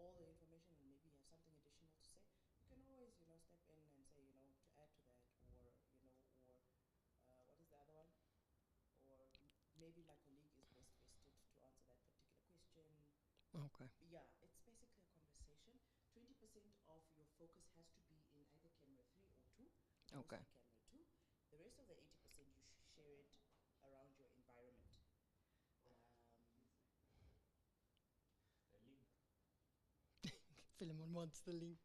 all the information and maybe you have something additional to say, you can always, step in and say, to add to that, or, what is the other one? Or maybe my colleague is best vested to answer that particular question. Okay. Yeah, it's basically a conversation. 20% of your focus has to be in either camera 3 or 2, Okay. mostly camera 2. The rest of the 80% you share it around your environment. Philemon wants the link.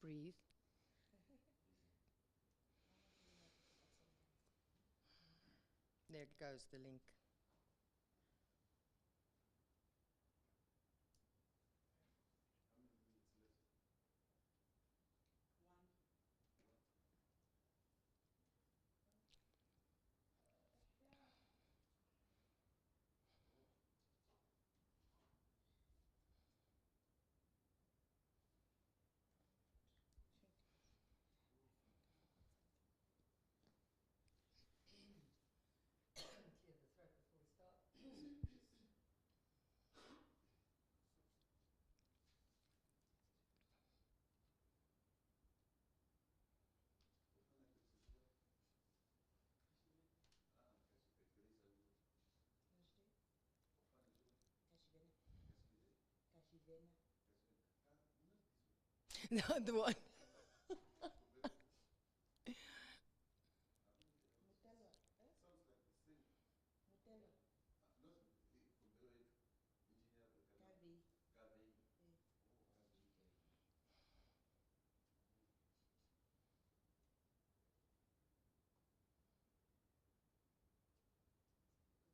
Breathe. There goes the link. Clear the throat before we start. The other one.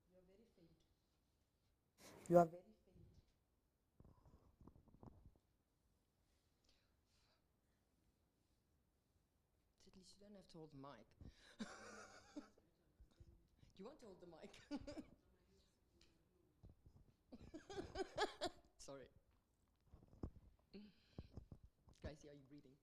You're very faint. You are very faint. At least you don't have to hold the mic. You want to hold the mic? Sorry. Gracie, are you breathing?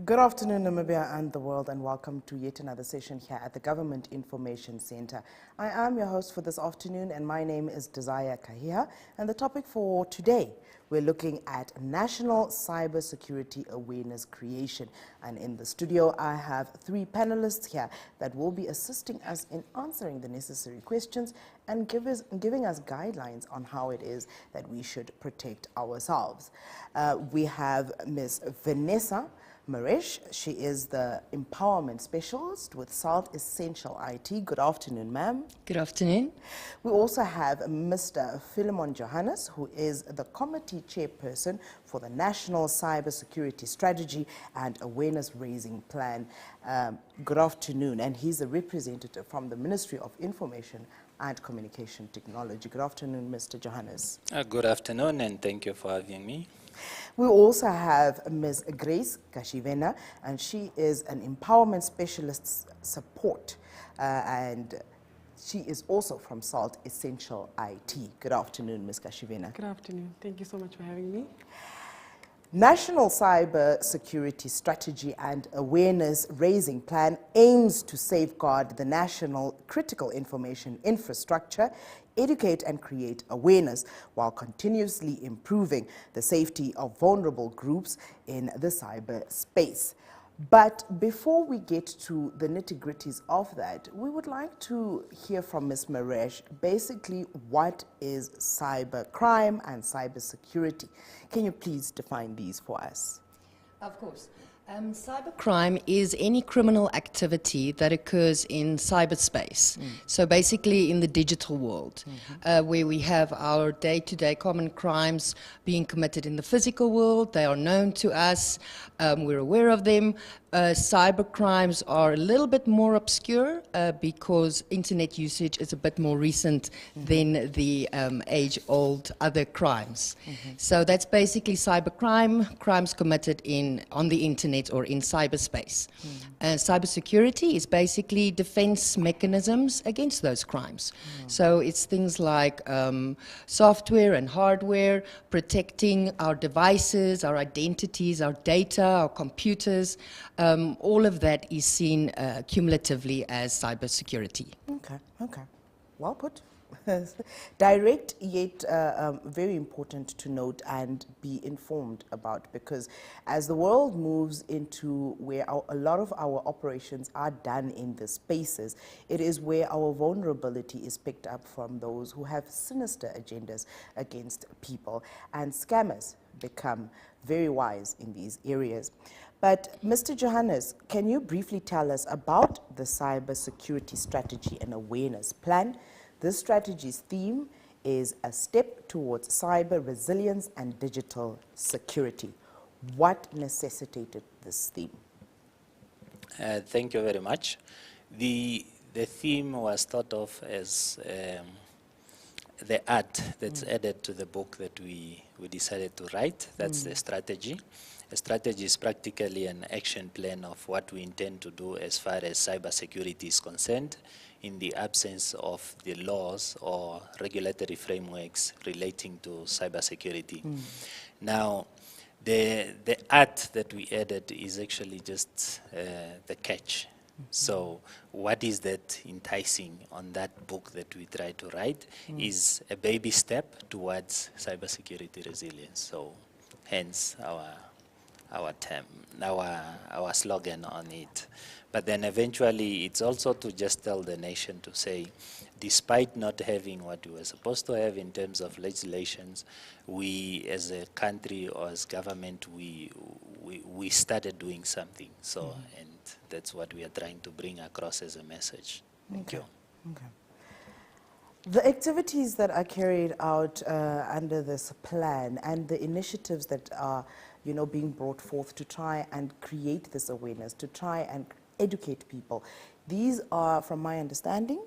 Good afternoon, Namibia and the world, and welcome to yet another session here at the Government Information Center. I am your host for this afternoon, and my name is Desire Kahiha. And the topic for today, we're looking at National Cybersecurity Awareness Creation. And in the studio, I have three panelists here that will be assisting us in answering the necessary questions and giving us guidelines on how it is that we should protect ourselves. We have Ms. Vanessa Maresh. She is the Empowerment Specialist with Salt Essential IT. Good afternoon, ma'am. Good afternoon. We also have Mr. Philemon Johannes, who is the Committee Chairperson for the National Cybersecurity Strategy and Awareness Raising Plan. Good afternoon. And he's a representative from the Ministry of Information and Communication Technology. Good afternoon, Mr. Johannes. Good afternoon, and thank you for having me. We also have Ms. Grace Kashivena, and she is an Empowerment Specialist Support. And She is also from Salt Essential IT. Good afternoon, Ms. Kashivena. Good afternoon. Thank you so much for having me. National Cyber Security Strategy and Awareness Raising Plan aims to safeguard the national critical information infrastructure, educate and create awareness while continuously improving the safety of vulnerable groups in the cyberspace. But before we get to the nitty-gritties of that, we would like to hear from Ms. Maresh basically what is cybercrime and cybersecurity. Can you please define these for us? Of course. Cybercrime is any criminal activity that occurs in cyberspace. So basically in the digital world, where we have our day-to-day common crimes being committed in the physical world. They are known to us. We're aware of them. Cyber crimes are a little bit more obscure because internet usage is a bit more recent than the age-old other crimes. So that's basically cybercrime, crimes committed on the internet or in cyberspace. Cybersecurity is basically defense mechanisms against those crimes. So it's things like software and hardware, protecting our devices, our identities, our data, our computers. All of that is seen cumulatively as cybersecurity. Okay. Well put. Direct, yet very important to note and be informed about, because as the world moves into where a lot of our operations are done in the spaces, it is where our vulnerability is picked up from those who have sinister agendas against people, and scammers become very wise in these areas. But Mr. Johannes, can you briefly tell us about the Cybersecurity Strategy and Awareness Plan? This strategy's theme is a step towards cyber resilience and digital security. What necessitated this theme? Thank you very much. The theme was thought of as the art that's added to the book that we decided to write. That's the strategy. A strategy is practically an action plan of what we intend to do as far as cybersecurity is concerned, in the absence of the laws or regulatory frameworks relating to cybersecurity. Now, the art that we added is actually just the catch. So what is that enticing on that book that we try to write is a baby step towards cybersecurity resilience. So hence our term, our slogan on it. But then eventually it's also to just tell the nation to say, despite not having what we were supposed to have in terms of legislations, we as a country or as government, we started doing something. So, and that's what we are trying to bring across as a message. Thank you. Okay. The activities that are carried out under this plan and the initiatives that are, being brought forth to try and create this awareness, to try and educate people, these are, from my understanding,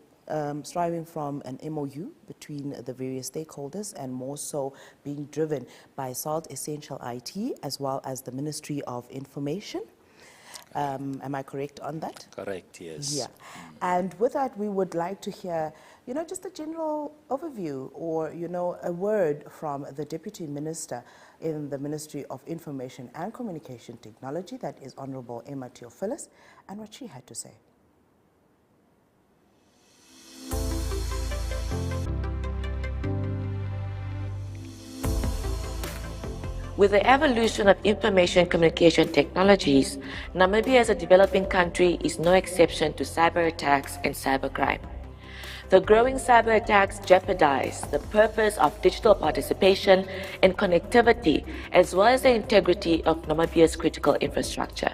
striving from an MOU between the various stakeholders and more so being driven by SALT Essential IT as well as the Ministry of Information. Am I correct on that? Correct, yes. Yeah. And with that, we would like to hear, just a general overview or, a word from the Deputy Minister in the Ministry of Information and Communication Technology, that is Honorable Emma Theophilus, and what she had to say. With the evolution of information communication technologies, Namibia as a developing country is no exception to cyber attacks and cybercrime. The growing cyber attacks jeopardize the purpose of digital participation and connectivity, as well as the integrity of Namibia's critical infrastructure.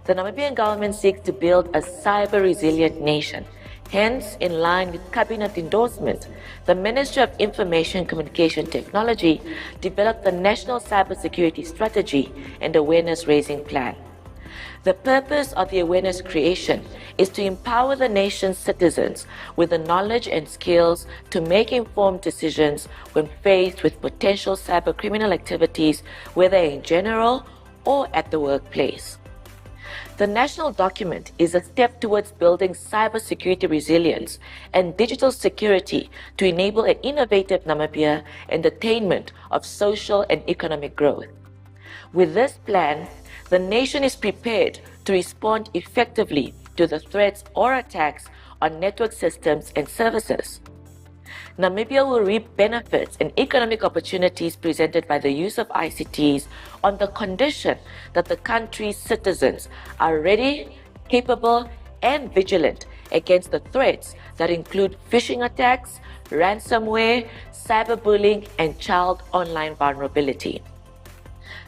The Namibian government seeks to build a cyber-resilient nation. Hence, in line with cabinet endorsement, the Ministry of Information Communication Technology developed the National Cybersecurity Strategy and Awareness Raising Plan. The purpose of the awareness creation is to empower the nation's citizens with the knowledge and skills to make informed decisions when faced with potential cybercriminal activities, whether in general or at the workplace. The national document is a step towards building cybersecurity resilience and digital security to enable an innovative Namibia in the attainment of social and economic growth. With this plan, the nation is prepared to respond effectively to the threats or attacks on network systems and services. Namibia will reap benefits and economic opportunities presented by the use of ICTs on the condition that the country's citizens are ready, capable, and vigilant against the threats that include phishing attacks, ransomware, cyberbullying, and child online vulnerability.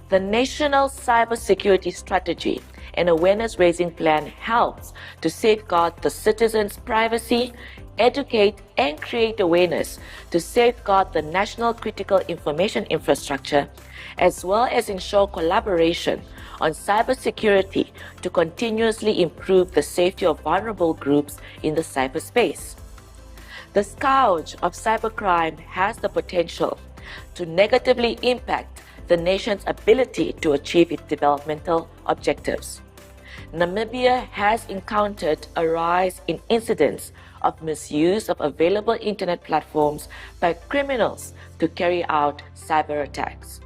The National Cybersecurity Strategy and Awareness-Raising Plan helps to safeguard the citizens' privacy, educate and create awareness to safeguard the national critical information infrastructure, as well as ensure collaboration on cybersecurity to continuously improve the safety of vulnerable groups in the cyberspace. The scourge of cybercrime has the potential to negatively impact the nation's ability to achieve its developmental objectives. Namibia has encountered a rise in incidents of misuse of available internet platforms by criminals to carry out cyber attacks.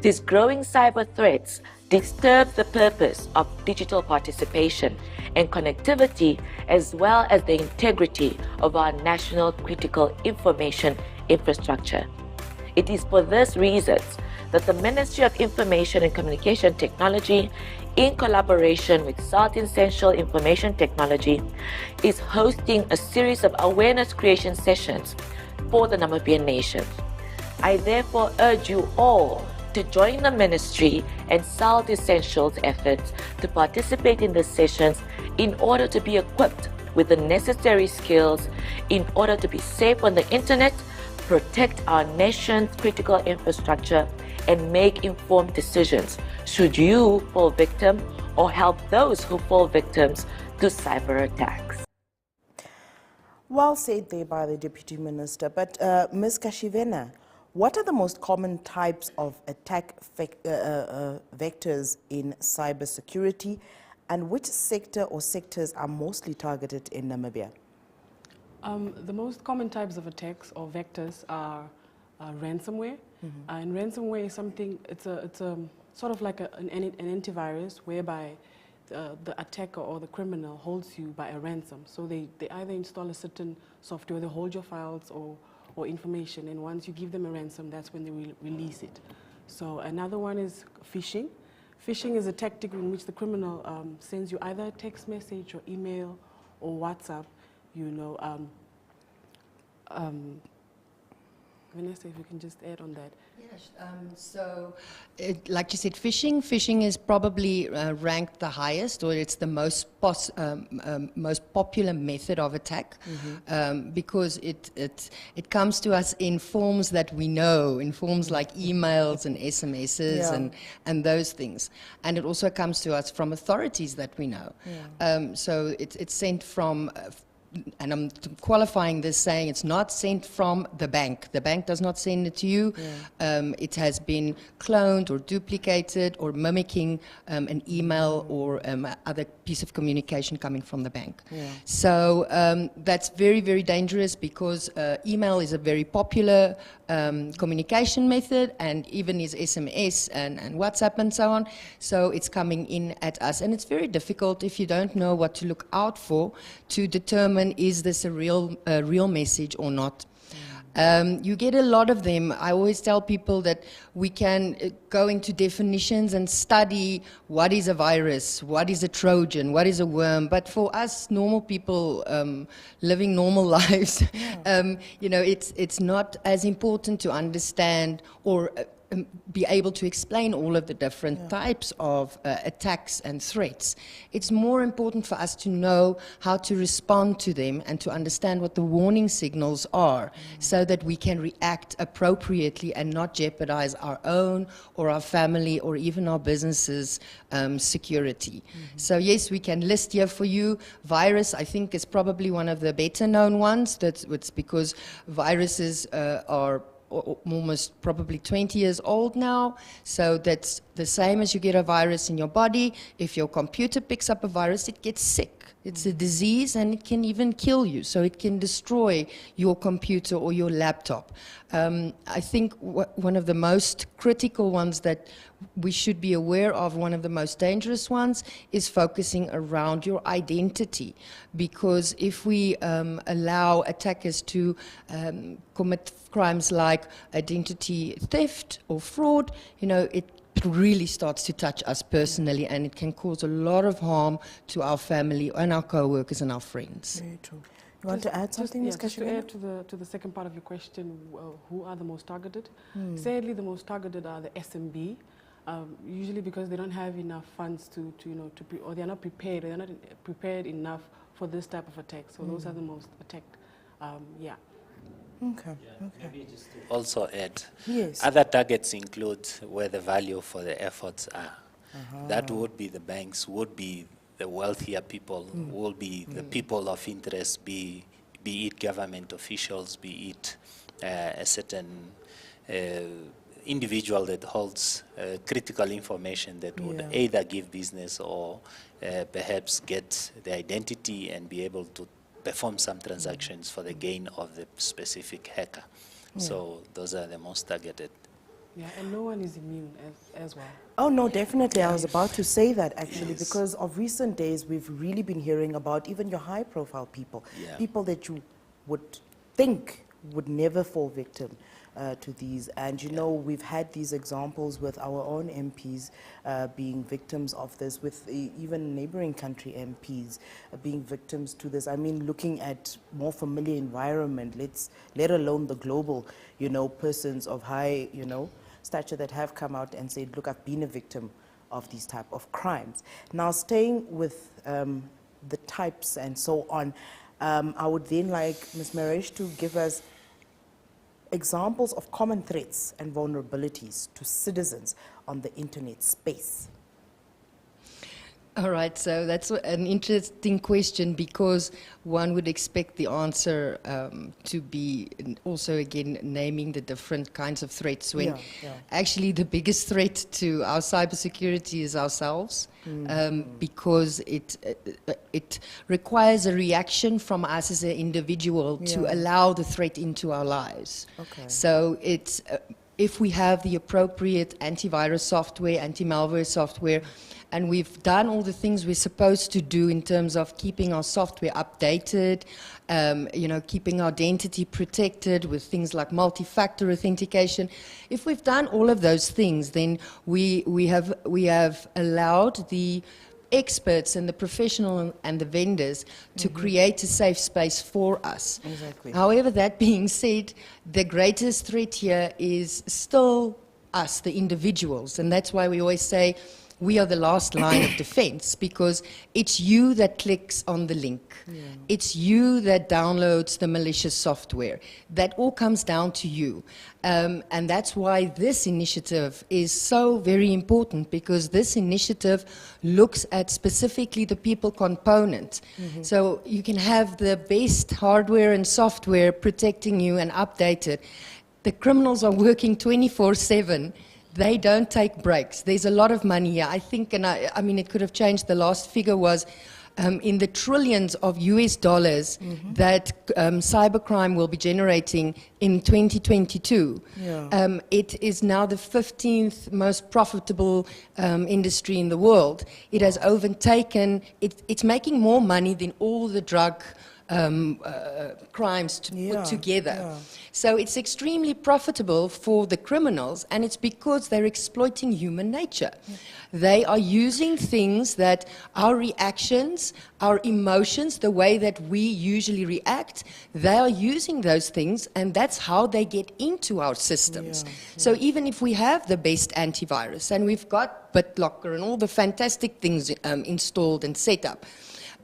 These growing cyber threats disturb the purpose of digital participation and connectivity, as well as the integrity of our national critical information infrastructure. It is for these reasons that the Ministry of Information and Communication Technology, in collaboration with South Essential Information Technology, is hosting a series of awareness creation sessions for the Namibian nation. I therefore urge you all to join the Ministry and South Essential's efforts to participate in these sessions in order to be equipped with the necessary skills in order to be safe on the internet, protect our nation's critical infrastructure, and make informed decisions should you fall victim or help those who fall victims to cyber attacks. Well said there by the Deputy Minister. But Ms. Kashivena, what are the most common types of attack vectors in cybersecurity, and which sector or sectors are mostly targeted in Namibia? The most common types of attacks or vectors are ransomware. And ransomware is something, it's a sort of like an antivirus whereby the attacker or the criminal holds you by a ransom. So they either install a certain software, they hold your files or information, and once you give them a ransom, that's when they will release it. So another one is phishing. Phishing is a tactic in which the criminal sends you either a text message or email or WhatsApp, Vanessa, if you can just add on that. Yes, like you said, phishing is probably ranked the highest, or it's the most popular method of attack, because it comes to us in forms that we know, in forms like emails and SMSs and those things. And it also comes to us from authorities that we know. So it's sent from and I'm qualifying this saying it's not sent from the bank. The bank does not send it to you. It has been cloned or duplicated or mimicking an email or other piece of communication coming from the bank. So that's very, very dangerous, because email is a very popular communication method, and even is SMS and WhatsApp and so on. So it's coming in at us, and it's very difficult if you don't know what to look out for to determine, is this a real message or not. You get a lot of them. I always tell people that we can go into definitions and study what is a virus, what is a Trojan, what is a worm. But for us normal people living normal lives, it's not as important to understand or be able to explain all of the different types of attacks and threats. It's more important for us to know how to respond to them and to understand what the warning signals are, so that we can react appropriately and not jeopardize our own or our family or even our businesses' security. So yes, we can list here for you. Virus, I think, is probably one of the better known ones. It's because viruses are almost probably 20 years old now. So that's the same as you get a virus in your body. If your computer picks up a virus, it gets sick. It's a disease, and it can even kill you. So it can destroy your computer or your laptop. I think one of the most critical ones that we should be aware of, one of the most dangerous ones, is focusing around your identity. Because if we allow attackers to commit crimes like identity theft or fraud, it really starts to touch us personally, and it can cause a lot of harm to our family and our co-workers and our friends. Very true. You want to add something, Ms. Just to Kashimela? add to the second part of your question, who are the most targeted? Sadly, the most targeted are the SMB, usually because they don't have enough funds or they're not prepared. They're not prepared enough for this type of attack. So those are the most attacked. Yeah. Okay. Maybe just to also add, Yes. other targets include where the value for the efforts are. That would be the banks, would be the wealthier people, will be the people of interest, be it government officials, be it a certain individual that holds critical information that would either give business or perhaps get the identity and be able to perform some transactions for the gain of the specific hacker. So those are the most targeted. Yeah, and no one is immune as well. Oh, no, definitely. I was about to say that, actually, because of recent days, we've really been hearing about even your high-profile people, people that you would think would never fall victim to these. And, we've had these examples with our own MPs being victims of this, with even neighboring country MPs being victims to this. I mean, looking at more familiar environment, let alone the global, persons of high, stature that have come out and said, look, I've been a victim of these type of crimes. Now, staying with the types and so on, I would then like Ms. Maresh to give us examples of common threats and vulnerabilities to citizens on the internet space. All right, so that's an interesting question, because one would expect the answer to be also, again, naming the different kinds of threats, when actually the biggest threat to our cybersecurity is ourselves, because it requires a reaction from us as an individual to allow the threat into our lives. Okay. So it's if we have the appropriate antivirus software, anti-malware software, and we've done all the things we're supposed to do in terms of keeping our software updated, keeping our identity protected with things like multi-factor authentication. If we've done all of those things, then we have allowed the experts and the professional and the vendors to create a safe space for us. Exactly. However, that being said, the greatest threat here is still us, the individuals, and that's why we always say we are the last line of defense, because it's you that clicks on the link. It's you that downloads the malicious software. That all comes down to you. And that's why this initiative is so very important, because this initiative looks at specifically the people component. So you can have the best hardware and software protecting you and updated. The criminals are working 24/7. They don't take breaks. There's a lot of money here. I think, and I mean, it could have changed. The last figure was in the trillions of US dollars that cybercrime will be generating in 2022. It is now the 15th most profitable industry in the world. It has overtaken, it's making more money than all the drug crimes put together. So it's extremely profitable for the criminals, and it's because they're exploiting human nature. They are using things that our reactions, our emotions, the way that we usually react, they are using those things, and that's how they get into our systems. So even if we have the best antivirus, and we've got BitLocker and all the fantastic things installed and set up,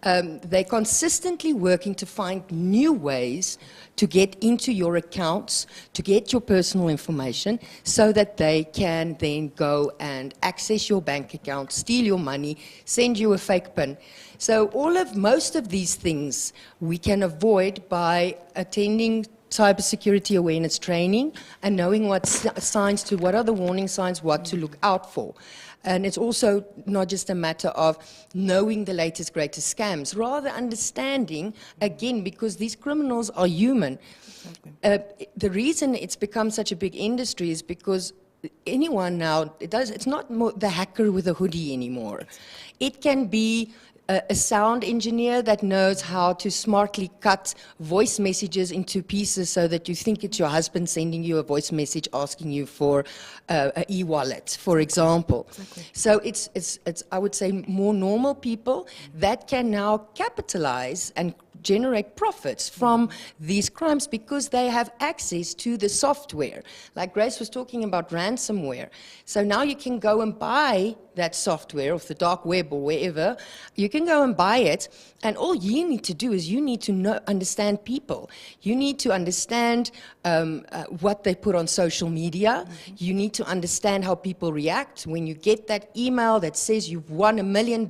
they're consistently working to find new ways to get into your accounts, to get your personal information, so that they can then go and access your bank account, steal your money, send you a fake PIN. So most of these things we can avoid by attending cybersecurity awareness training and knowing what signs to, what are the warning signs, what to look out for. And it's also not just a matter of knowing the latest, greatest scams, rather understanding, again, because these criminals are human. The reason it's become such a big industry is because anyone now, it's not the hacker with a hoodie anymore. It can be a sound engineer that knows how to smartly cut voice messages into pieces so that you think it's your husband sending you a voice message asking you for an e-wallet, for example. Exactly. So it's, I would say, more normal people that can now capitalize and generate profits from these crimes because they have access to the software. Like Grace was talking about ransomware. So now you can go and buy that software off the dark web or wherever. You can go and buy it, and all you need to do is you need to understand people. You need to understand what they put on social media. You need to understand how people react. When you get that email that says you've won $1 million,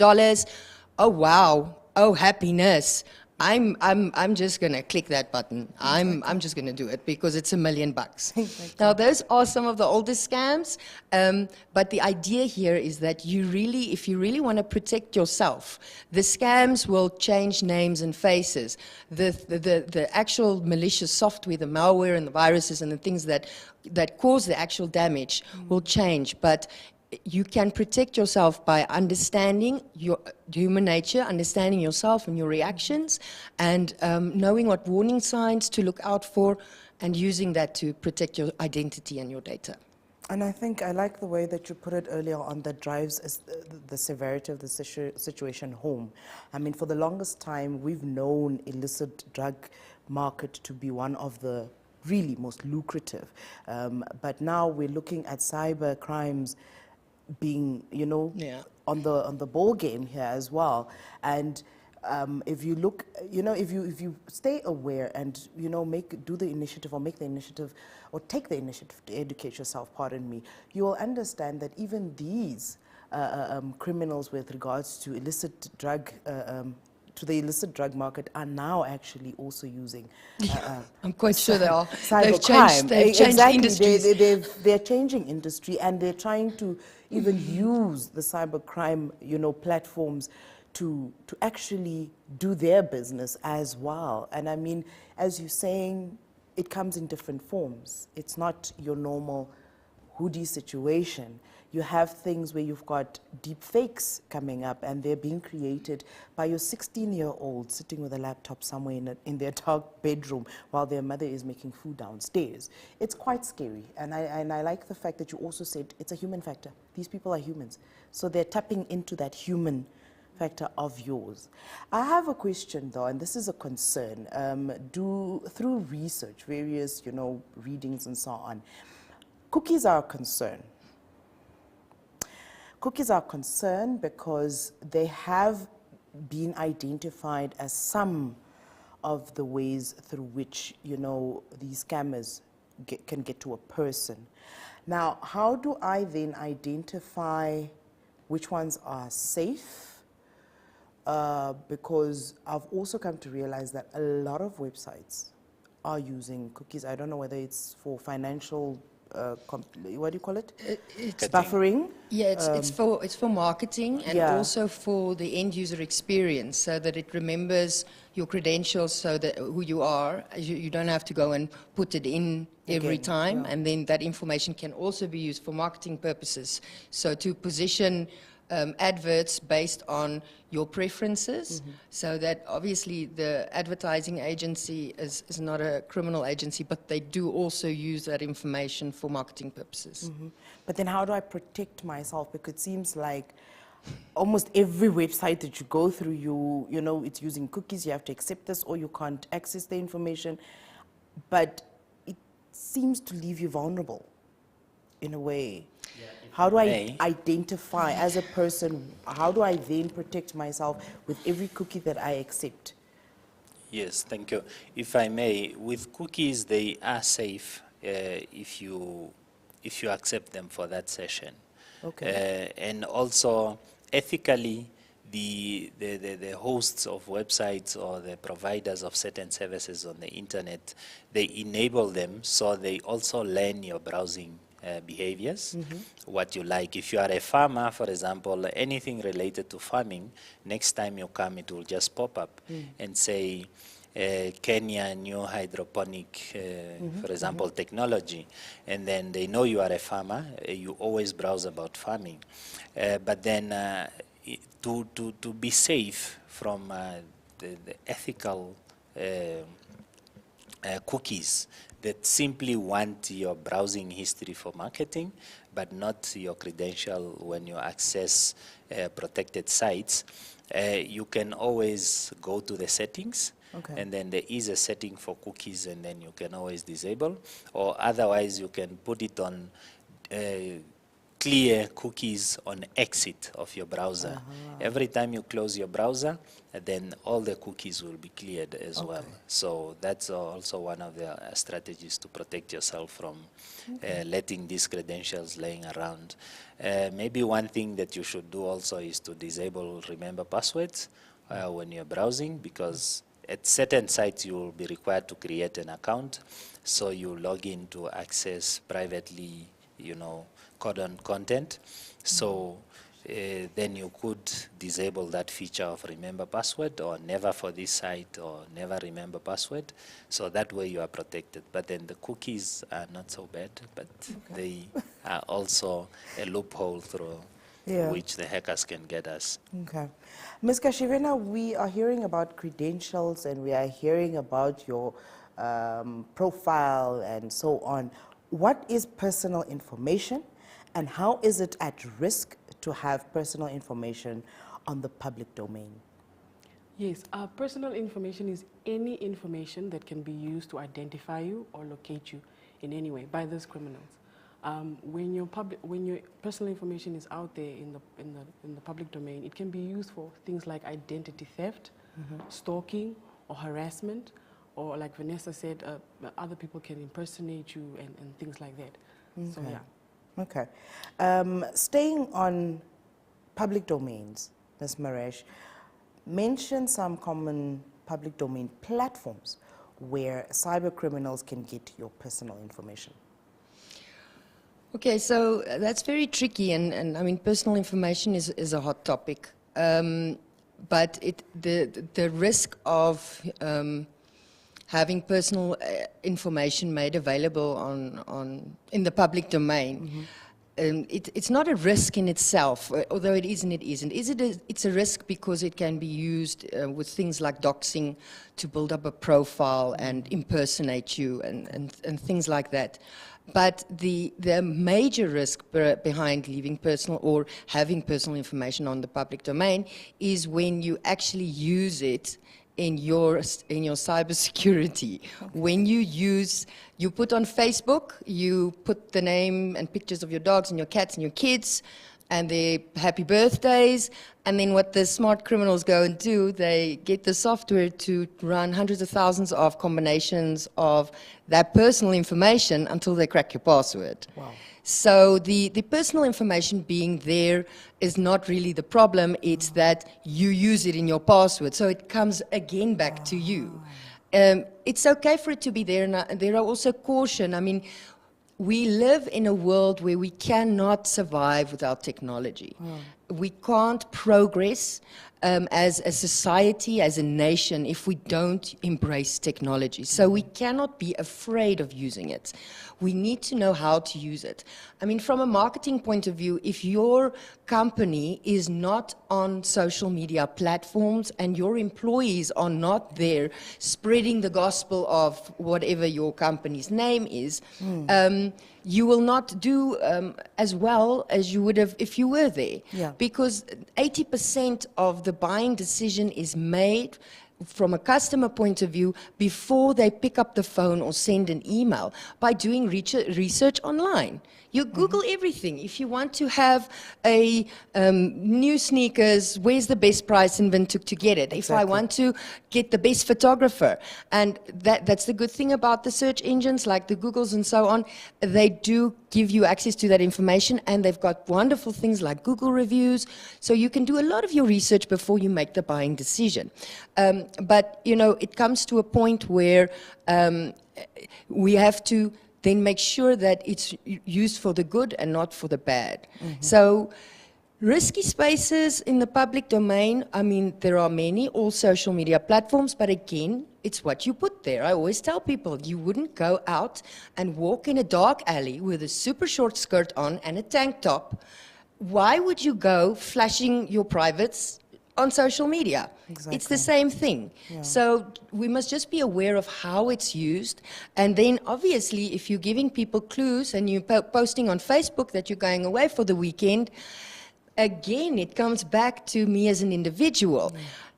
oh wow, oh happiness. I'm just gonna click that button. I'm just gonna do it because it's $1 million. Now those are some of the oldest scams, but the idea here is that if you really want to protect yourself, the scams will change names and faces. The actual malicious software, the malware and the viruses and the things that cause the actual damage will change, but you can protect yourself by understanding your human nature, understanding yourself and your reactions, and knowing what warning signs to look out for, and using that to protect your identity and your data. And I think I like the way that you put it earlier on, that drives the severity of the situation home. I mean, for the longest time, we've known illicit drug market to be one of the really most lucrative. But now we're looking at cyber crimes being, on the ball game here as well. And if you look, if you stay aware and, do the initiative or make the initiative or take the initiative to educate yourself, pardon me, you will understand that even these criminals with regards to illicit drug to the illicit drug market are now actually also using I'm quite sure they are. They've changed industries. They're changing industry, and they're trying to even use the cybercrime, platforms to actually do their business as well. And I mean, as you're saying, it comes in different forms. It's not your normal hoodie situation. You have things where you've got deep fakes coming up, and they're being created by your 16-year-old sitting with a laptop somewhere in their dark bedroom while their mother is making food downstairs. It's quite scary, and I like the fact that you also said it's a human factor. These people are humans, so they're tapping into that human factor of yours. I have a question though, and this is a concern. Through research, various readings and so on, cookies are a concern. Cookies are concerned because they have been identified as some of the ways through which, these scammers can get to a person. Now, how do I then identify which ones are safe? Because I've also come to realize that a lot of websites are using cookies. I don't know whether it's for financial what do you call it? It's buffering. Yeah, it's for marketing, and also for the end user experience, so that it remembers your credentials, so that who you are. You don't have to go and put it in every time, and then that information can also be used for marketing purposes. So to position adverts based on your preferences, so that obviously the advertising agency is not a criminal agency, but they do also use that information for marketing purposes. But then how do I protect myself? Because it seems like almost every website that you go through, it's using cookies. You have to accept this, or you can't access the information. But it seems to leave you vulnerable in a way. How do I identify as a person, how do I then protect myself with every cookie that I accept? Yes, thank you. If I may, with cookies, they are safe if you accept them for that session. Okay. And also, ethically, the hosts of websites or the providers of certain services on the internet, they enable them so they also learn your browsing behaviors, what you like. If you are a farmer, for example, anything related to farming, next time you come, it will just pop up and say, Kenya new hydroponic, for example, technology, and then they know you are a farmer. You always browse about farming, but then to be safe from the ethical cookies that simply want your browsing history for marketing, but not your credential when you access protected sites, you can always go to the settings. Okay. And then there is a setting for cookies, and then you can always disable, or otherwise you can put it on clear cookies on exit of your browser. Every time you close your browser, then all the cookies will be cleared as well. So that's also one of the strategies to protect yourself from letting these credentials laying around. Maybe one thing that you should do also is to disable remember passwords when you're browsing, because at certain sites you will be required to create an account, so you log in to access privately, coded content. So then you could disable that feature of remember password, or never for this site, or never remember password. So that way you are protected. But then the cookies are not so bad, but they are also a loophole through which the hackers can get us. Okay. Ms. Kashivena, we are hearing about credentials and we are hearing about your profile and so on. What is personal information, and how is it at risk to have personal information on the public domain? Yes, personal information is any information that can be used to identify you or locate you in any way by those criminals. When your personal information is out there in the public domain, it can be used for things like identity theft, stalking, or harassment, or like Vanessa said, other people can impersonate you and things like that. So yeah. Okay. Staying on public domains, Ms. Maresh, mention some common public domain platforms where cyber criminals can get your personal information. Okay, so that's very tricky, and I mean, personal information is a hot topic, but the risk of having personal information made available in the public domain, it's not a risk in itself, although it is and it isn't. It's a risk because it can be used with things like doxing to build up a profile and impersonate you and things like that. But the major risk behind leaving personal or having personal information on the public domain is when you actually use it in your cybersecurity. When you put on Facebook, you put the name and pictures of your dogs and your cats and your kids and their happy birthdays, and then what the smart criminals go and do, they get the software to run hundreds of thousands of combinations of that personal information until they crack your password. Wow. So the personal information being there is not really the problem, it's that you use it in your password, so it comes again back to you. It's okay for it to be there, and there are also caution. I mean, we live in a world where we cannot survive without technology. We can't progress as a society, as a nation, if we don't embrace technology. So we cannot be afraid of using it. We need to know how to use it. I mean, from a marketing point of view, if your company is not on social media platforms and your employees are not there spreading the gospel of whatever your company's name is, you will not do as well as you would have if you were there. Yeah. Because 80% of the buying decision is made from a customer point of view before they pick up the phone or send an email by doing research online. You Google everything. If you want to have a new sneakers, where's the best price in Windhoek to get it? If I want to get the best photographer, and that's the good thing about the search engines like the Googles and so on, they do give you access to that information, and they've got wonderful things like Google reviews, so you can do a lot of your research before you make the buying decision. But, you know, it comes to a point where we have to then make sure that it's used for the good and not for the bad. So risky spaces in the public domain, I mean, there are many, all social media platforms, but again, it's what you put there. I always tell people, you wouldn't go out and walk in a dark alley with a super short skirt on and a tank top. Why would you go flashing your privates on social media? Exactly. It's the same thing. Yeah. So we must just be aware of how it's used. And then obviously, if you're giving people clues and you're posting on Facebook that you're going away for the weekend, again, it comes back to me as an individual.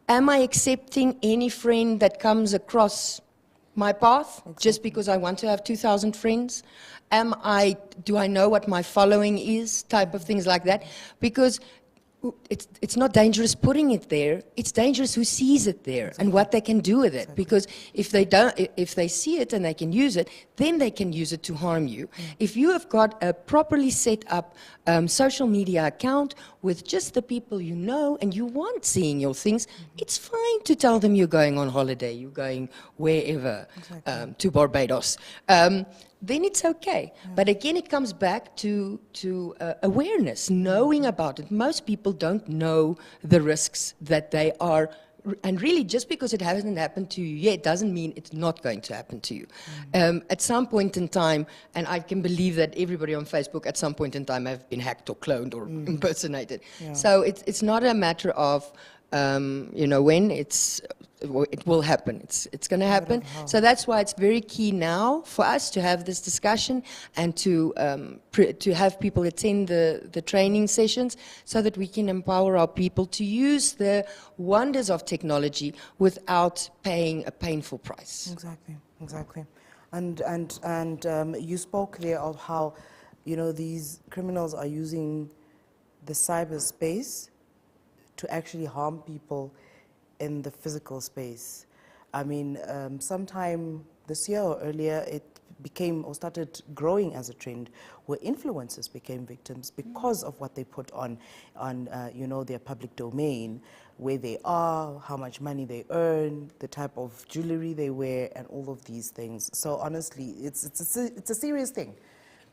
Am I accepting any friend that comes across my path just because I want to have 2,000 friends? Do I know what my following is? Type of things like that. Because it's not dangerous putting it there. It's dangerous who sees it there and what they can do with it. Because if they see it and they can use it, then they can use it to harm you. If you have got a properly set up social media account with just the people you know and you want seeing your things, it's fine to tell them you're going on holiday, you're going wherever, to Barbados. Then it's okay. But again, it comes back to awareness, knowing about it. Most people don't know the risks that they are, and really just because it hasn't happened to you yet doesn't mean it's not going to happen to you. At some point in time, and I can believe that everybody on Facebook at some point in time have been hacked or cloned or impersonated. So it's not a matter of, you know, when it will happen. It's going to happen. So that's why it's very key now for us to have this discussion and to have people attend the training sessions so that we can empower our people to use the wonders of technology without paying a painful price. Exactly. And you spoke there of how, you know, these criminals are using the cyberspace to actually harm people in the physical space. I mean, sometime this year or earlier, it became or started growing as a trend where influencers became victims because of what they put on you know, their public domain, where they are, how much money they earn, the type of jewelry they wear, and all of these things. So honestly, it's a serious thing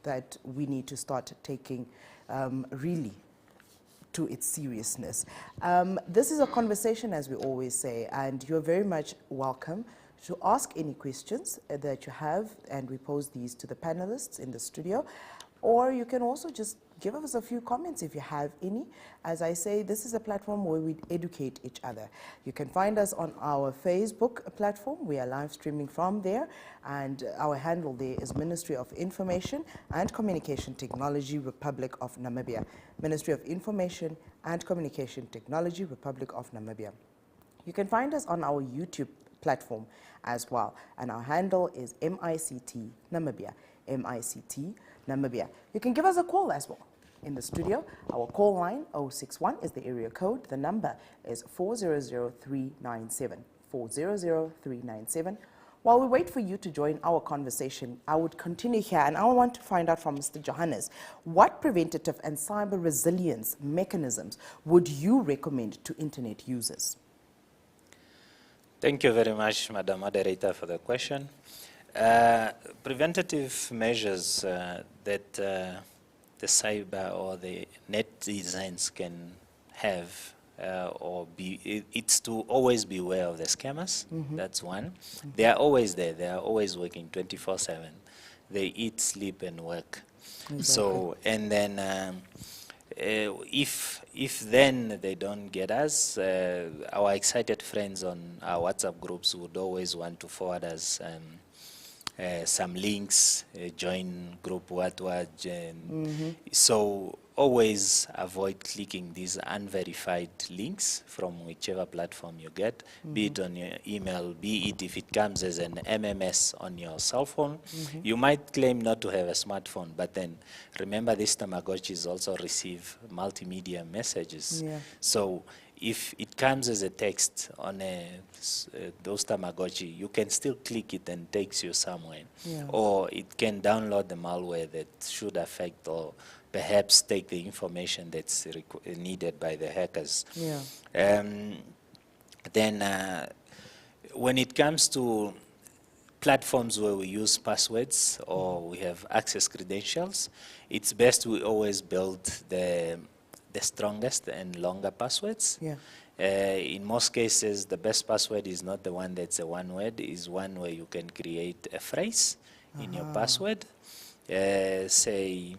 that we need to start taking really to its seriousness. This is a conversation, as we always say, and you're very much welcome to ask any questions that you have, and we pose these to the panelists in the studio. Or you can also just give us a few comments if you have any. As I say, this is a platform where we educate each other. You can find us on our Facebook platform. We are live streaming from there, and our handle there is Ministry of Information and Communication Technology, Republic of Namibia. Ministry of Information and Communication Technology, Republic of Namibia. You can find us on our YouTube platform as well, and our handle is MICT Namibia, MICT Namibia. You can give us a call as well in the studio. Our call line 061 is the area code. The number is 400397, 400397. While we wait for you to join our conversation, I would continue here, and I want to find out from Mr. Johannes, what preventative and cyber resilience mechanisms would you recommend to internet users? Thank you very much, Madam Moderator, for the question. Preventative measures that the cyber or the net designs can have it's to always be aware of the scammers. That's one. They are always there. They are always working 24/7. They eat, sleep, and work. So, and then if then they don't get us, our excited friends on our WhatsApp groups would always want to forward us some links, join group what, and so always avoid clicking these unverified links from whichever platform you get, be it on your email, be it if it comes as an MMS on your cell phone. You might claim not to have a smartphone, but then remember these Tamagotchis also receive multimedia messages. Yeah. So if it comes as a text on those Tamagotchi, you can still click it and takes you somewhere. Yeah. Or it can download the malware that should affect or perhaps take the information that's needed by the hackers. Yeah. Then when it comes to platforms where we use passwords or we have access credentials, it's best we always build the strongest and longer passwords. Yeah. In most cases, the best password is not the one that's a one word, is one where you can create a phrase in your password. Say,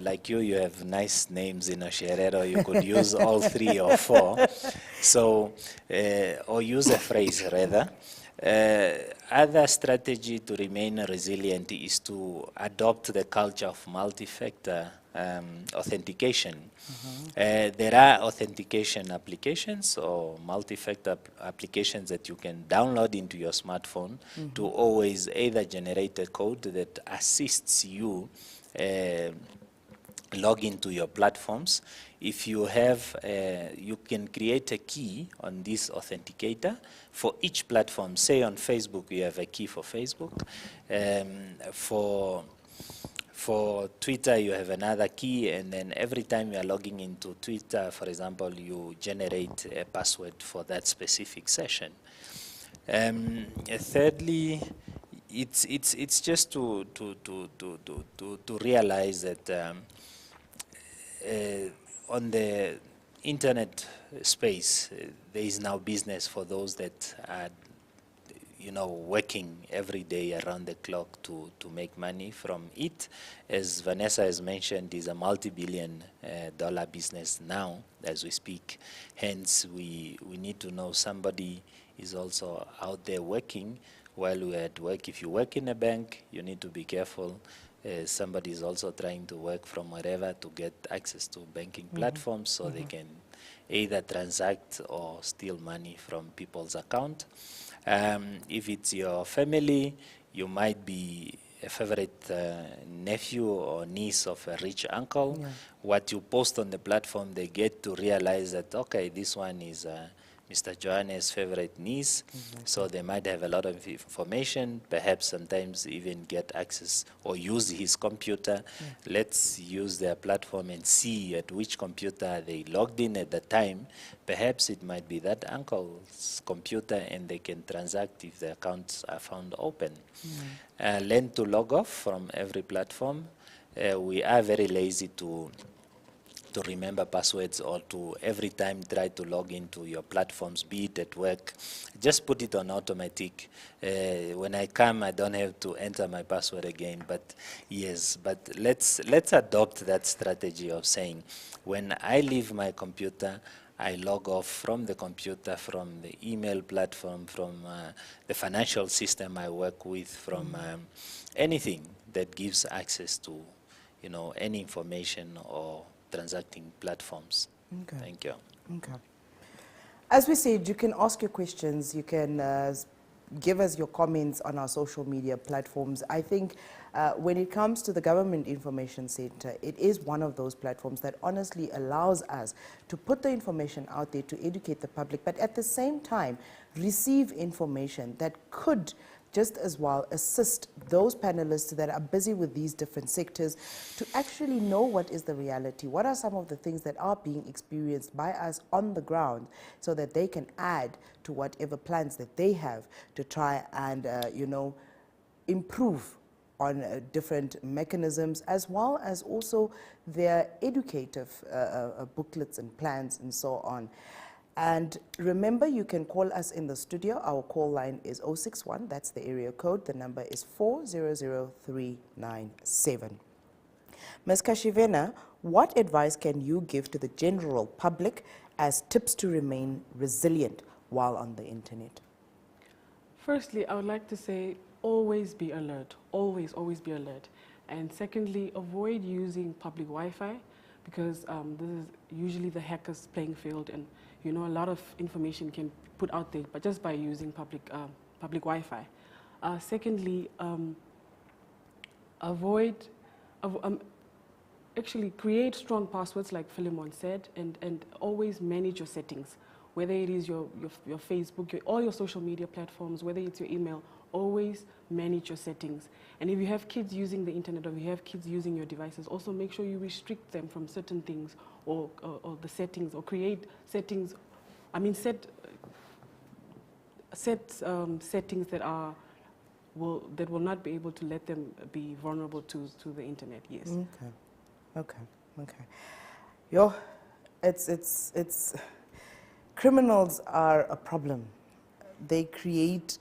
like you have nice names in Osherero, you could use all 3 or 4. So, or use a phrase rather. Other strategy to remain resilient is to adopt the culture of multi-factor authentication. There are authentication applications or multi-factor applications that you can download into your smartphone to always either generate a code that assists you log into your platforms. If you have, you can create a key on this authenticator for each platform. Say on Facebook, you have a key for Facebook. For Twitter, you have another key, and then every time you are logging into Twitter, for example, you generate a password for that specific session. Thirdly, it's just to realize that on the internet space, there is now business for those that are, working every day around the clock to make money from it. As Vanessa has mentioned, is a multi-billion dollar business now as we speak. Hence, we need to know somebody is also out there working while we're at work. If you work in a bank, you need to be careful. Somebody is also trying to work from wherever to get access to banking platforms so they can either transact or steal money from people's account. If it's your family, you might be a favorite nephew or niece of a rich uncle. Yeah. What you post on the platform, they get to realize that, okay, this one is Mr. Joanne's favorite niece, so they might have a lot of information, perhaps sometimes even get access or use his computer. Let's use their platform and see at which computer they logged in at the time. Perhaps it might be that uncle's computer and they can transact if the accounts are found open. Learn to log off from every platform. We are very lazy to remember passwords or to every time try to log into your platforms, be it at work. Just put it on automatic. When I come, I don't have to enter my password again. But yes, but let's adopt that strategy of saying, when I leave my computer, I log off from the computer, from the email platform, from the financial system I work with, from anything that gives access to, any information or transacting platforms. Okay. Thank you. Okay. As we said, you can ask your questions, you can give us your comments on our social media platforms. I think when it comes to the Government Information Center, it is one of those platforms that honestly allows us to put the information out there to educate the public, but at the same time, receive information that could just as well assist those panelists that are busy with these different sectors to actually know what is the reality, what are some of the things that are being experienced by us on the ground, so that they can add to whatever plans that they have to try and, improve on different mechanisms, as well as also their educative booklets and plans and so on. And remember, you can call us in the studio. Our call line is 061, that's the area code. The number is 400397. Ms. Kashivena, what advice can you give to the general public as tips to remain resilient while on the internet? Firstly, I would like to say always be alert. Always, always be alert. And secondly, avoid using public Wi-Fi because this is usually the hacker's playing field, and you know a lot of information can be put out there, but just by using public Wi-Fi. Secondly, actually create strong passwords like Philemon said, and always manage your settings. Whether it is your Facebook, all your social media platforms, whether it's your email, always manage your settings. And if you have kids using the internet or you have kids using your devices, also make sure you restrict them from certain things or the settings, or create settings, settings that will not be able to let them be vulnerable to the internet, yes. Okay. It's criminals are a problem. They create,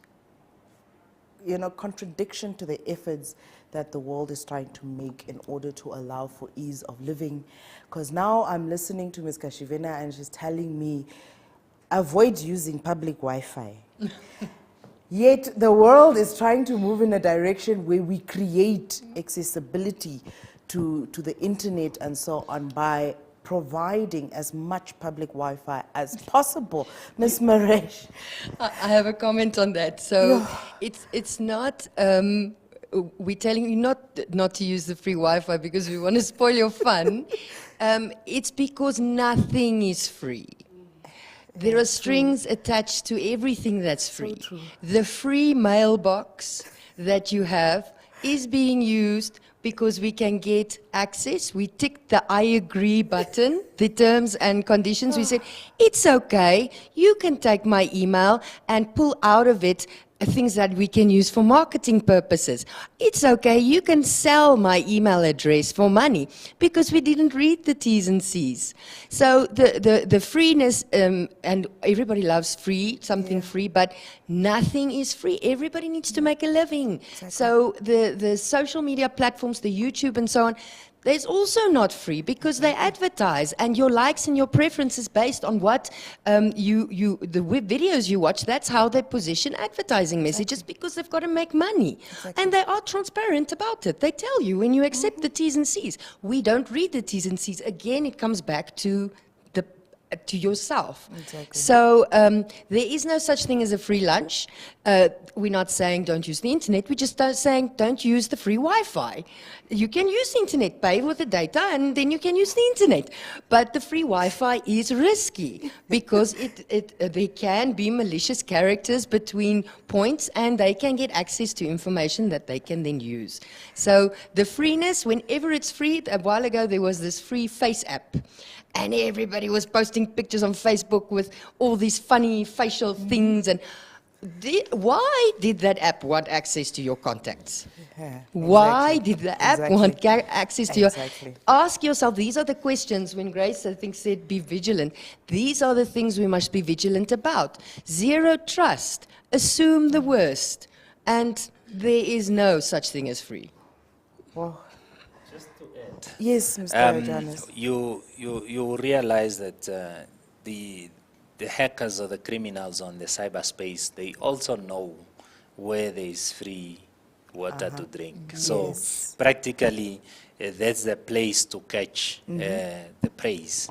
contradiction to the efforts that the world is trying to make in order to allow for ease of living. Because now I'm listening to Ms. Kashivena and she's telling me, avoid using public Wi-Fi. Yet the world is trying to move in a direction where we create accessibility to the internet and so on by providing as much public Wi-Fi as possible. Ms. Maresh. I have a comment on that. So it's not, we're telling you not to use the free Wi-Fi because we want to spoil your fun. It's because nothing is free. There are strings attached to everything that's free. So true. The free mailbox that you have is being used because we can get access. We tick the I agree button, the terms and conditions. We said, it's okay, you can take my email and pull out of it things that we can use for marketing purposes. It's okay, you can sell my email address for money because we didn't read the T's and C's. So the freeness, and everybody loves something free, but nothing is free. Everybody needs to make a living. Exactly. So the social media platforms, the YouTube and so on, there's also not free because they advertise, and your likes and your preferences based on what the web videos you watch, that's how they position advertising messages because they've got to make money. Exactly. And they are transparent about it. They tell you when you accept the T's and C's. We don't read the T's and C's. Again, it comes back to yourself. Exactly. So there is no such thing as a free lunch. We're not saying don't use the internet. We're just saying don't use the free Wi-Fi. You can use the internet, pay with the data, and then you can use the internet. But the free Wi-Fi is risky because there can be malicious characters between points, and they can get access to information that they can then use. So the freeness, whenever it's free, a while ago there was this free face app. And everybody was posting pictures on Facebook with all these funny facial things. And why did that app want access to your contacts? Yeah, why did the app want access to your... Ask yourself, these are the questions when Grace, I think, said be vigilant. These are the things we must be vigilant about. Zero trust, assume the worst, and there is no such thing as free. Well, add. Yes, Mr. Johannes. You realize that the hackers or the criminals on the cyberspace, they also know where there is free water to drink. So practically, that's the place to catch the praise.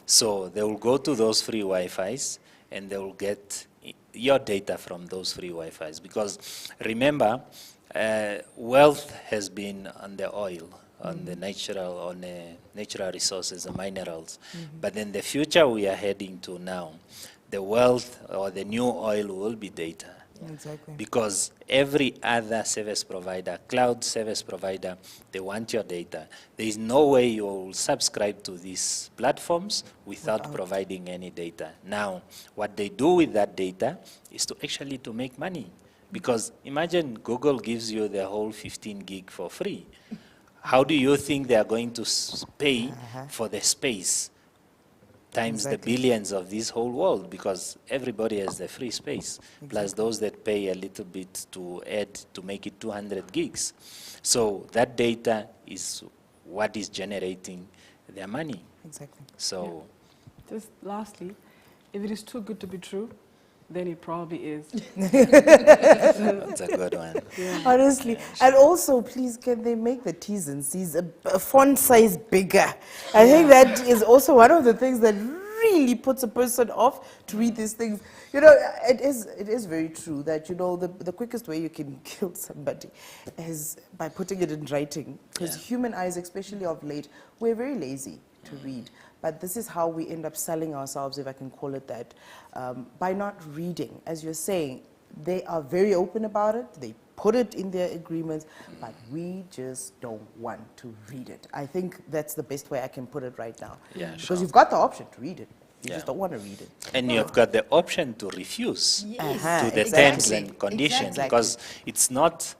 So they will go to those free Wi-Fis and they will get your data from those free Wi-Fis. Because remember, wealth has been on the oil, on the natural resources, the minerals. But in the future we are heading to now, the wealth or the new oil will be data. Exactly. Because every other service provider, cloud service provider, they want your data. There is no way you will subscribe to these platforms without providing any data. Now, what they do with that data is to actually to make money. Because imagine Google gives you the whole 15 gig for free. How do you think they are going to pay for the space times the billions of this whole world? Because everybody has the free space, plus those that pay a little bit to add to make it 200 gigs. So that data is what is generating their money. Exactly. So, just lastly, if it is too good to be true, then it probably is. That's a good one. Honestly. And also, please, can they make the T's and C's a font size bigger? I think that is also one of the things that really puts a person off to read these things. You know, it is very true that, you know, the quickest way you can kill somebody is by putting it in writing. Because human eyes, especially of late, we're very lazy to read. But this is how we end up selling ourselves, if I can call it that, by not reading. As you're saying, they are very open about it. They put it in their agreements, but we just don't want to read it. I think that's the best way I can put it right now. Yeah, because sure. you've got the option to read it. You Yeah. just don't want to read it. And you've got the option to refuse Uh-huh, to the exactly. terms and conditions, Exactly. because it's not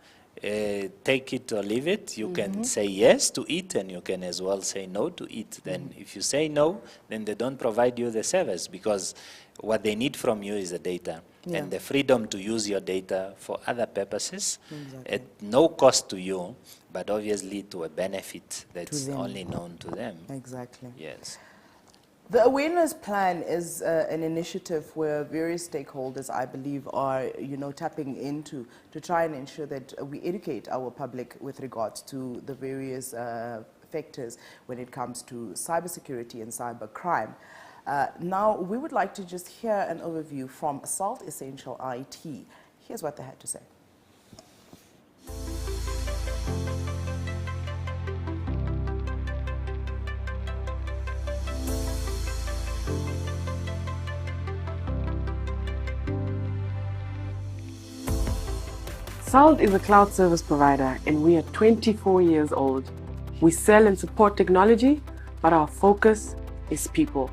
take it or leave it. You can say yes to it, and you can as well say no to it. Then if you say no, then they don't provide you the service, because what they need from you is the data and the freedom to use your data for other purposes at no cost to you, but obviously to a benefit that's them. only known to them. Exactly. Yes. The awareness plan is an initiative where various stakeholders, I believe, are, you know, tapping into to try and ensure that we educate our public with regards to the various factors when it comes to cybersecurity and cybercrime. Now, we would like to just hear an overview from Salt Essential IT. Here's what they had to say. Salt is a cloud service provider, and we are 24 years old. We sell and support technology, but our focus is people.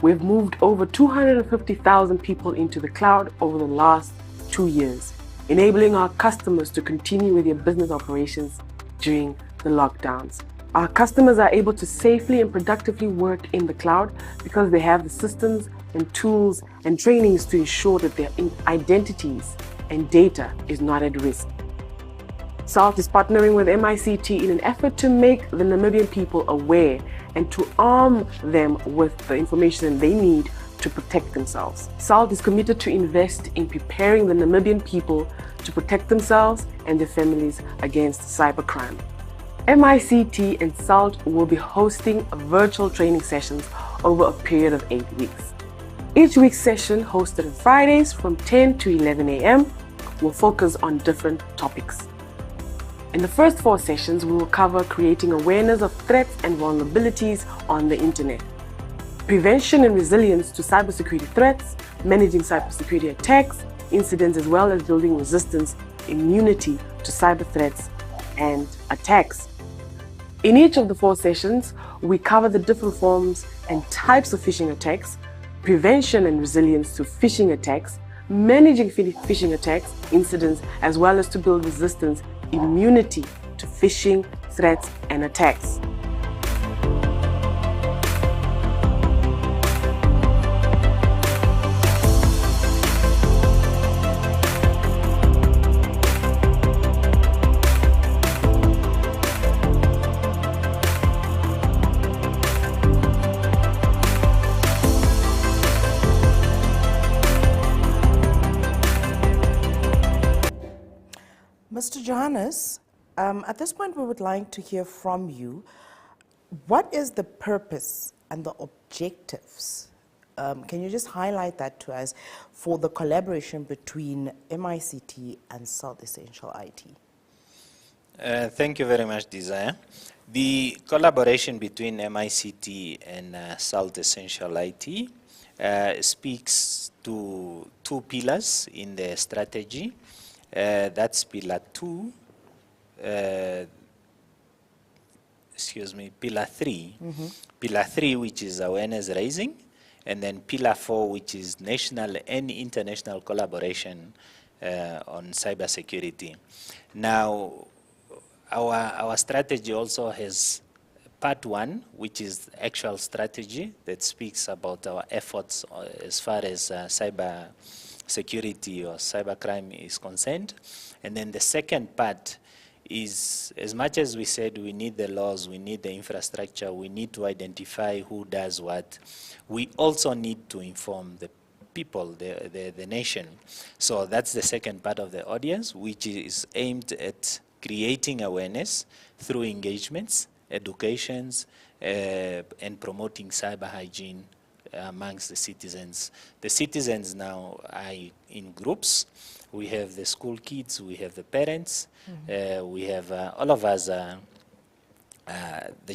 We've moved over 250,000 people into the cloud over the last 2 years, enabling our customers to continue with their business operations during the lockdowns. Our customers are able to safely and productively work in the cloud because they have the systems and tools and trainings to ensure that their identities and data is not at risk. SALT is partnering with MICT in an effort to make the Namibian people aware and to arm them with the information they need to protect themselves. SALT is committed to invest in preparing the Namibian people to protect themselves and their families against cybercrime. MICT and SALT will be hosting virtual training sessions over a period of 8 weeks. Each week's session, hosted on Fridays from 10 to 11 a.m., will focus on different topics. In the first 4 sessions, we will cover creating awareness of threats and vulnerabilities on the internet, prevention and resilience to cybersecurity threats, managing cybersecurity attacks, incidents, as well as building resistance, immunity to cyber threats and attacks. In each of the 4 sessions, we cover the different forms and types of phishing attacks, prevention and resilience to phishing attacks, managing phishing attacks, incidents, as well as to build resistance, immunity to phishing threats and attacks. Mr. Johannes, at this point we would like to hear from you. What is the purpose and the objectives? Can you just highlight that to us for the collaboration between MICT and SALT Essential IT? Thank you very much, Desire. The collaboration between MICT and SALT Essential IT speaks to 2 pillars in the strategy. That's pillar 2, pillar 3. Pillar 3, which is awareness raising, and then pillar 4, which is national and international collaboration on cybersecurity. Now, our strategy also has part 1, which is actual strategy that speaks about our efforts as far as cyber security or cybercrime is concerned. And then the second part is, as much as we said we need the laws, we need the infrastructure, we need to identify who does what, we also need to inform the people, the nation. So that's the second part of the audience, which is aimed at creating awareness through engagements, educations, and promoting cyber hygiene amongst the citizens. The citizens now are in groups. We have the school kids, we have the parents, we have all of us, the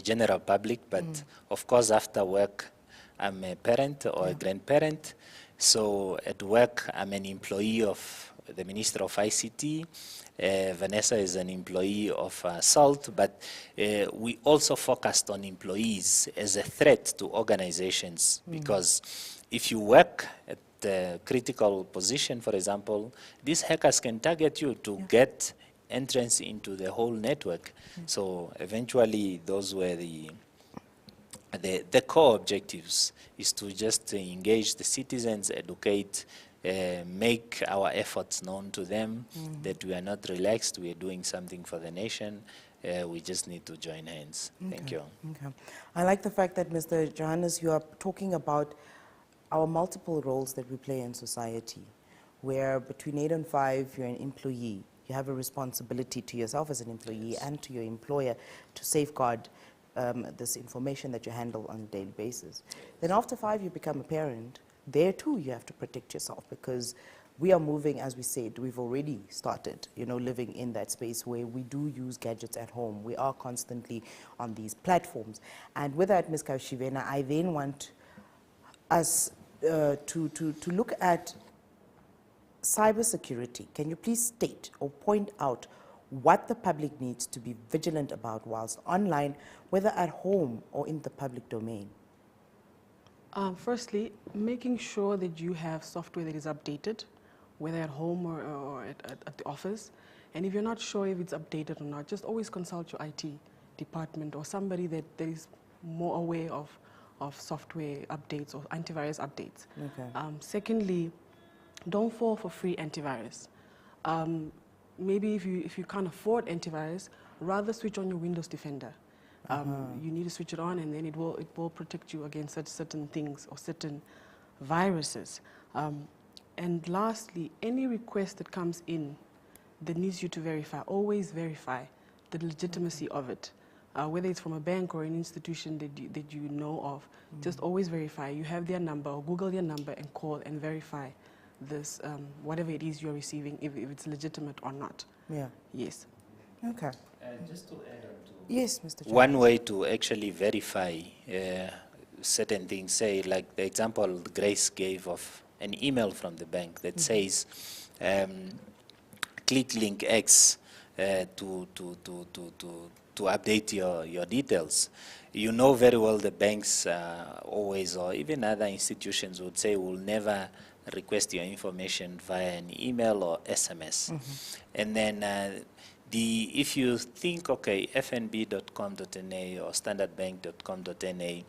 general public, but of course after work I'm a parent or a grandparent. So at work I'm an employee of the Minister of ICT. Vanessa is an employee of SALT, but we also focused on employees as a threat to organizations, because if you work at the critical position, for example, these hackers can target you to get entrance into the whole network. So eventually those were the core objectives, is to just engage the citizens, educate, make our efforts known to them, that we are not relaxed, we are doing something for the nation, we just need to join hands. Thank you. Okay. I like the fact that, Mr. Johannes, you are talking about our multiple roles that we play in society, where between 8 and 5, you're an employee. You have a responsibility to yourself as an employee and to your employer to safeguard this information that you handle on a daily basis. Then after 5, you become a parent. There too, you have to protect yourself, because we are moving, as we said, we've already started, living in that space where we do use gadgets at home. We are constantly on these platforms. And with that, Ms. Kaushivena, I then want us to look at cybersecurity. Can you please state or point out what the public needs to be vigilant about whilst online, whether at home or in the public domain? Firstly, making sure that you have software that is updated, whether at home or at the office. And if you're not sure if it's updated or not, just always consult your IT department or somebody that is more aware of software updates or antivirus updates. Okay. Secondly, don't fall for free antivirus. Maybe if you can't afford antivirus, rather switch on your Windows Defender. You need to switch it on, and then it will protect you against certain things or certain viruses. And lastly, any request that comes in that needs you to verify, always verify the legitimacy of it. Whether it's from a bank or an institution that you know of, just always verify. You have their number, or Google their number and call and verify this, whatever it is you're receiving, if it's legitimate or not. Yeah. Yes. Okay. Just to add on to Yes, Mr. Chairman. one way to actually verify certain things, say like the example Grace gave of an email from the bank that says, click link X to update your details. You know very well the banks always, or even other institutions would say, we'll never request your information via an email or SMS. And then if you think, okay, fnb.com.na or standardbank.com.na,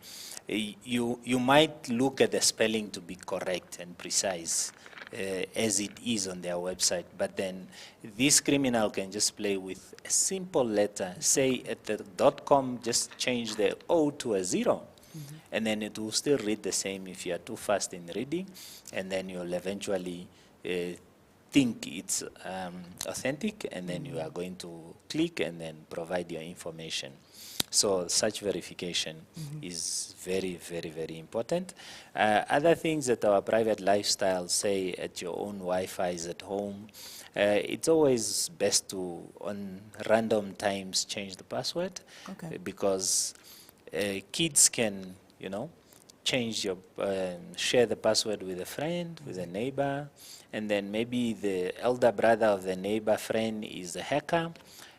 you might look at the spelling to be correct and precise as it is on their website, but then this criminal can just play with a simple letter, say at the .com, just change the O to a 0. And then it will still read the same if you are too fast in reading, and then you'll eventually think it's authentic, and then you are going to click and then provide your information. So such verification is very, very, very important. Other things that our private lifestyle say at your own Wi-Fi's at home, it's always best to, on random times, change the password, because kids can, change your, share the password with a friend, with a neighbor, and then maybe the elder brother of the neighbor friend is a hacker.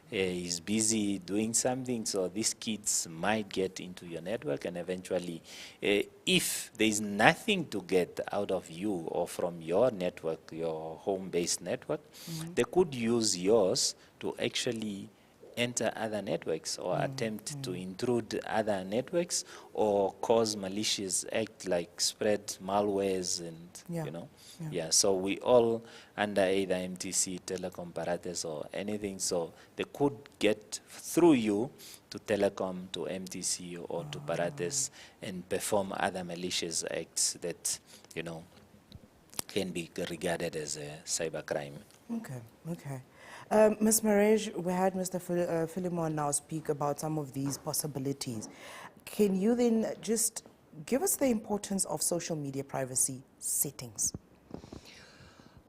He's busy doing something, so these kids might get into your network, and eventually, if there's nothing to get out of you or from your network, your home-based network, they could use yours to actually enter other networks or attempt to intrude other networks or cause malicious act like spread malwares and, so we all under either MTC, telecom parates or anything, so they could get through you to telecom, to MTC or to parates and perform other malicious acts that, can be regarded as a cybercrime. Okay, okay. Ms. Marej, we had Mr. Philemon now speak about some of these possibilities. Can you then just give us the importance of social media privacy settings?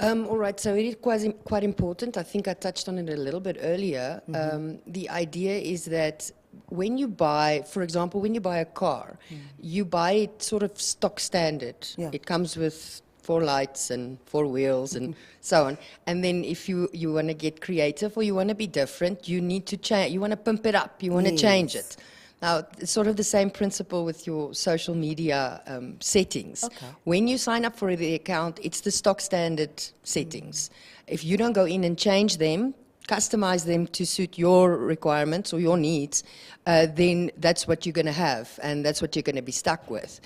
All right, so it is quite important. I think I touched on it a little bit earlier. The idea is that when you buy, for example, when you buy a car, you buy it sort of stock standard. Yeah. It comes with 4 lights and 4 wheels and so on. And then if you want to get creative or you want to be different, you need to change, you want to pump it up, you want to change it. Now, it's sort of the same principle with your social media settings. Okay. When you sign up for the account, it's the stock standard settings. If you don't go in and change them, customize them to suit your requirements or your needs, then that's what you're going to have, and that's what you're going to be stuck with.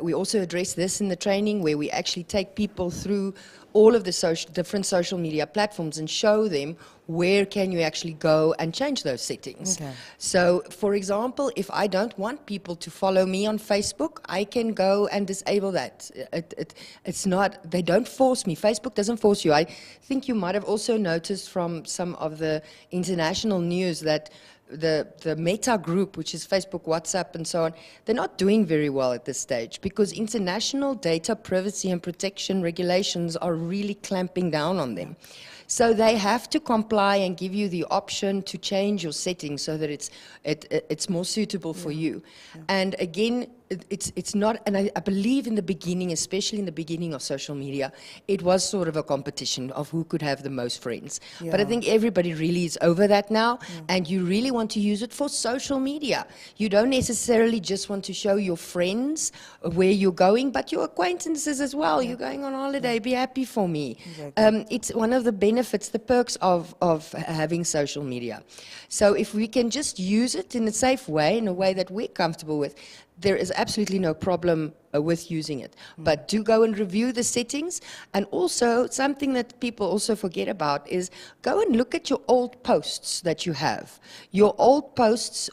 We also address this in the training, where we actually take people through all of the different social media platforms and show them where can you actually go and change those settings. Okay. So, for example, if I don't want people to follow me on Facebook, I can go and disable that. It's not, they don't force me. Facebook doesn't force you. I think you might have also noticed from some of the international news that the Meta group, which is Facebook, WhatsApp, and so on, they're not doing very well at this stage because international data privacy and protection regulations are really clamping down on them. So they have to comply and give you the option to change your settings so that it's more suitable for you. And again, it's not, and I believe in the beginning, especially in the beginning of social media, it was sort of a competition of who could have the most friends. But I think everybody really is over that now, and you really want to use it for social media. You don't necessarily just want to show your friends where you're going, but your acquaintances as well. You're going on holiday, be happy for me. Exactly. It's one of the benefits, the perks of having social media. So if we can just use it in a safe way, in a way that we're comfortable with, there is absolutely no problem with using it. But do go and review the settings. And also, something that people also forget about is go and look at your old posts that you have. Your old posts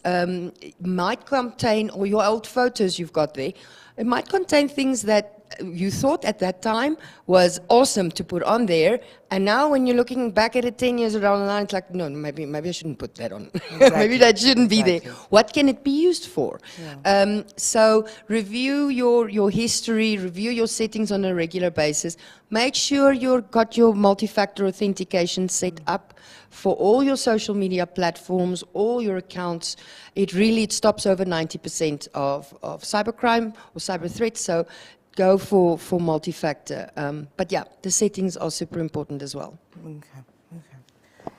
might contain, or your old photos you've got there, it might contain things that you thought at that time was awesome to put on there, and now when you're looking back at it 10 years down the line, it's like, no, maybe I shouldn't put that on. Maybe that shouldn't be there. What can it be used for? So review your history, review your settings on a regular basis. Make sure you've got your multi-factor authentication set up for all your social media platforms, all your accounts. It stops over 90% of cybercrime or cyber threats. So go for multi-factor. But yeah, the settings are super important as well. Okay, okay.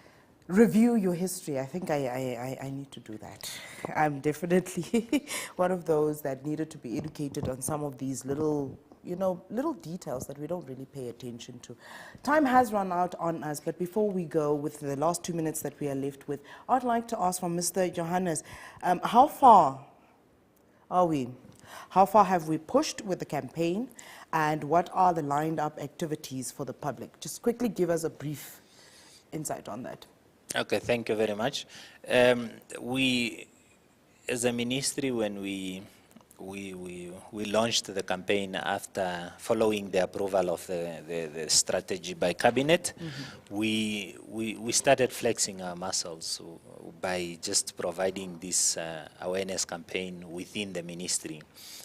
Review your history. I think I need to do that. I'm definitely one of those that needed to be educated on some of these little details that we don't really pay attention to. Time has run out on us, but before we go with the last 2 minutes that we are left with, I'd like to ask from Mr. Johannes, how far are we? How far have we pushed with the campaign, and what are the lined up activities for the public? Just quickly give us a brief insight on that. Okay, thank you very much. We, as a ministry, when we launched the campaign after following the approval of the strategy by cabinet, we started flexing our muscles by just providing this awareness campaign within the ministry,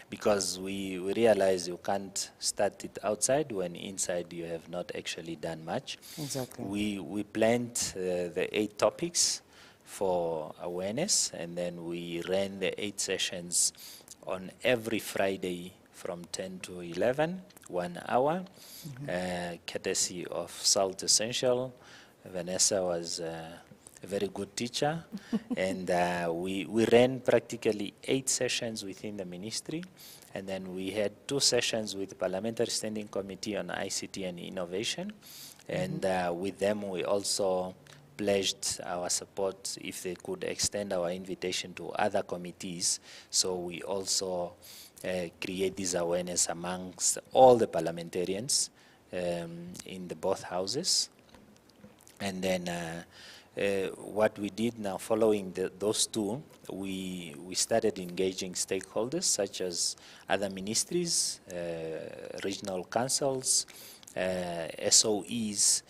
because we realize you can't start it outside when inside you have not actually done much. Exactly. We planned the 8 topics for awareness, and then we ran the 8 sessions on every Friday from 10 to 11, 1 hour, courtesy of Salt Essential. Vanessa was a very good teacher, and we ran practically 8 sessions within the ministry, and then we had 2 sessions with Parliamentary Standing Committee on ICT and Innovation, and with them we also pledged our support if they could extend our invitation to other committees. So we also create this awareness amongst all the parliamentarians in the both houses. And then what we did now, following those two, we started engaging stakeholders such as other ministries, regional councils, SOEs,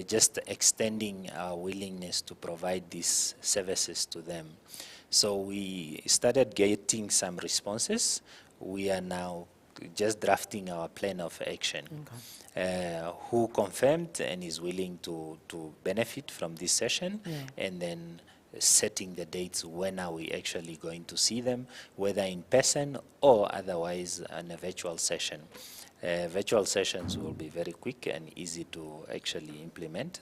just extending our willingness to provide these services to them. So we started getting some responses. We are now just drafting our plan of action. Who confirmed and is willing to benefit from this session, and then setting the dates when are we actually going to see them, whether in person or otherwise on a virtual session. Virtual sessions will be very quick and easy to actually implement.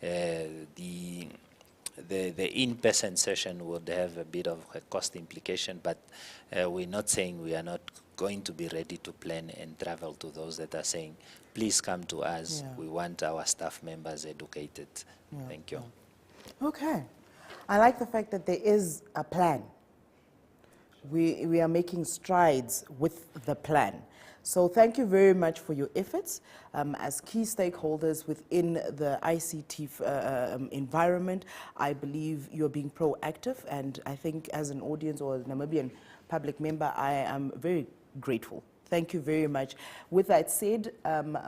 The in-person session would have a bit of a cost implication, but we're not saying we are not going to be ready to plan and travel to those that are saying, please come to us. We want our staff members educated. Thank you. Okay. I like the fact that there is a plan. We are making strides with the plan. So thank you very much for your efforts as key stakeholders within the ICT environment. I believe you're being proactive, and I think as an audience or a Namibian public member, I am very grateful. Thank you very much. With that said,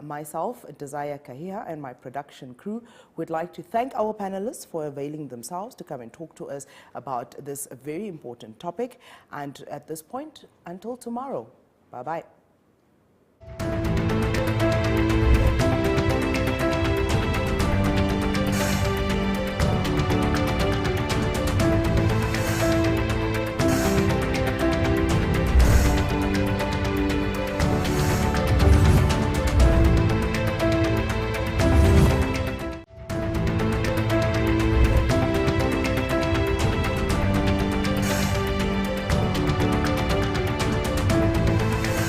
myself, Desire Kahiha, and my production crew would like to thank our panelists for availing themselves to come and talk to us about this very important topic. And at this point, until tomorrow, bye-bye.